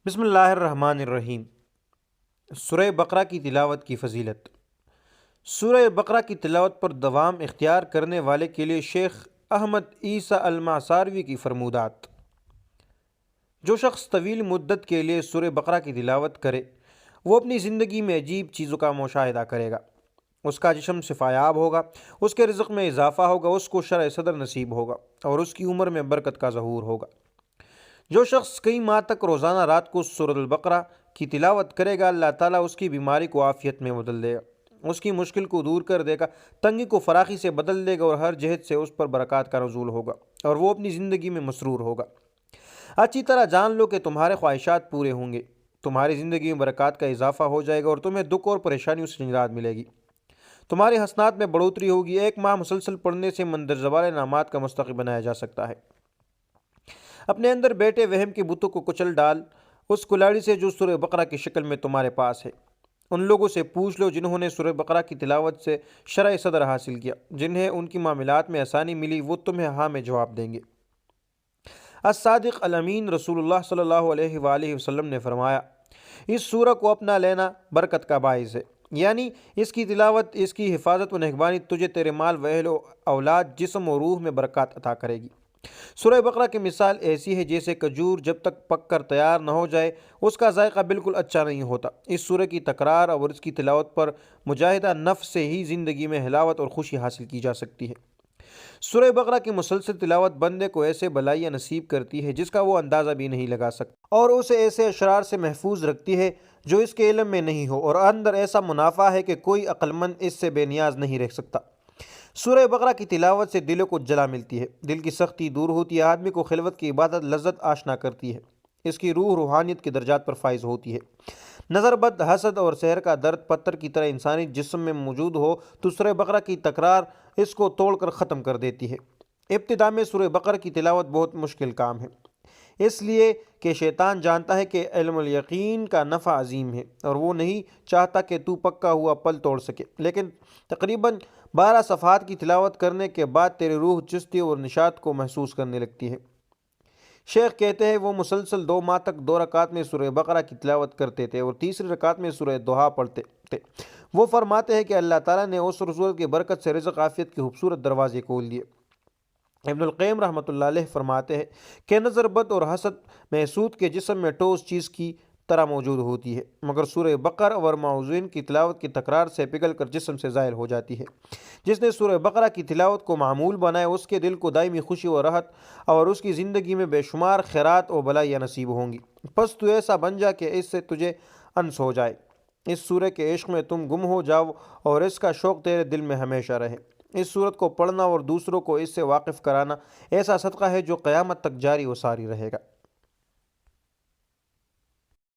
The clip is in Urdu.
بسم اللہ الرحمن الرحیم۔ سورہ بقرہ کی تلاوت کی فضیلت۔ سورہ بقرہ کی تلاوت پر دوام اختیار کرنے والے کے لیے شیخ احمد عیسیٰ المعصاروی کی فرمودات۔ جو شخص طویل مدت کے لیے سورہ بقرہ کی تلاوت کرے وہ اپنی زندگی میں عجیب چیزوں کا مشاہدہ کرے گا۔ اس کا جسم شفایاب ہوگا، اس کے رزق میں اضافہ ہوگا، اس کو شرح صدر نصیب ہوگا اور اس کی عمر میں برکت کا ظہور ہوگا۔ جو شخص کئی ماہ تک روزانہ رات کو سورۃ البقرہ کی تلاوت کرے گا، اللہ تعالیٰ اس کی بیماری کو عافیت میں بدل دے گا، اس کی مشکل کو دور کر دے گا، تنگی کو فراخی سے بدل دے گا اور ہر جہت سے اس پر برکات کا نزول ہوگا اور وہ اپنی زندگی میں مسرور ہوگا۔ اچھی طرح جان لو کہ تمہارے خواہشات پورے ہوں گے، تمہاری زندگی میں برکات کا اضافہ ہو جائے گا اور تمہیں دکھ اور پریشانیوں سے نجات ملے گی۔ تمہاری حسنات میں بڑھوتری ہوگی۔ ایک ماہ مسلسل پڑھنے سے مندرجہ زوال انعامات کا مستحق بنایا جا سکتا ہے۔ اپنے اندر بیٹھے وہم کے بتوں کو کچل ڈال، اس کلاڑی سے جو سورہ بقرہ کی شکل میں تمہارے پاس ہے۔ ان لوگوں سے پوچھ لو جنہوں نے سورہ بقرہ کی تلاوت سے شرح صدر حاصل کیا، جنہیں ان کی معاملات میں آسانی ملی، وہ تمہیں ہاں میں جواب دیں گے۔ الصادق الامین رسول اللہ صلی اللہ علیہ وآلہ وسلم نے فرمایا، اس سورہ کو اپنا لینا برکت کا باعث ہے، یعنی اس کی تلاوت، اس کی حفاظت و نگہبانی تجھے تیرے مال و اہل و اولاد، جسم و روح میں برکات عطا کرے گی۔ سورہ بقرہ کی مثال ایسی ہے جیسے کھجور جب تک پک کر تیار نہ ہو جائے اس کا ذائقہ بالکل اچھا نہیں ہوتا۔ اس سورہ کی تکرار اور اس کی تلاوت پر مجاہدہ نفس سے ہی زندگی میں حلاوت اور خوشی حاصل کی جا سکتی ہے۔ سورہ بقرہ کی مسلسل تلاوت بندے کو ایسے بلائیاں نصیب کرتی ہے جس کا وہ اندازہ بھی نہیں لگا سکتا، اور اسے ایسے اشرار سے محفوظ رکھتی ہے جو اس کے علم میں نہیں ہو، اور اندر ایسا منافع ہے کہ کوئی عقل مند اس سے بے نیاز نہیں رہ سکتا۔ سورہ بقرہ کی تلاوت سے دلوں کو جلا ملتی ہے، دل کی سختی دور ہوتی ہے، آدمی کو خلوت کی عبادت لذت آشنا کرتی ہے، اس کی روح روحانیت کے درجات پر فائز ہوتی ہے۔ نظر بد، حسد اور سحر کا درد پتھر کی طرح انسانی جسم میں موجود ہو تو سورہ بقرہ کی تکرار اس کو توڑ کر ختم کر دیتی ہے۔ ابتدا میں سورہ بقرہ کی تلاوت بہت مشکل کام ہے، اس لیے کہ شیطان جانتا ہے کہ علم الیقین کا نفع عظیم ہے اور وہ نہیں چاہتا کہ تو پکا ہوا پل توڑ سکے، لیکن تقریباً 12 صفحات کی تلاوت کرنے کے بعد تیری روح چستی اور نشاط کو محسوس کرنے لگتی ہے۔ شیخ کہتے ہیں وہ مسلسل 2 ماہ تک 2 رکعت میں سورہ بقرہ کی تلاوت کرتے تھے اور تیسری رکعت میں سورہ دوحہ پڑھتے تھے۔ وہ فرماتے ہیں کہ اللہ تعالیٰ نے اس سورت کی برکت سے رزق عافیت کے خوبصورت دروازے کھول دیے۔ ابن القیم رحمۃ اللہ علیہ فرماتے ہیں کہ نظر بد اور حسد محسود کے جسم میں ٹھوس چیز کی طرح موجود ہوتی ہے، مگر سورہ بقرہ اور معوذین کی تلاوت کی تکرار سے پگھل کر جسم سے زائل ہو جاتی ہے۔ جس نے سورہ بقرہ کی تلاوت کو معمول بنایا اس کے دل کو دائمی خوشی و راحت اور اس کی زندگی میں بے شمار خیرات و بلائیاں نصیب ہوں گی۔ پس تو ایسا بن جا کہ اس سے تجھے انس ہو جائے، اس سورہ کے عشق میں تم گم ہو جاؤ اور اس کا شوق تیرے دل میں ہمیشہ رہے۔ اس سورت کو پڑھنا اور دوسروں کو اس سے واقف کرانا ایسا صدقہ ہے جو قیامت تک جاری و ساری رہے گا۔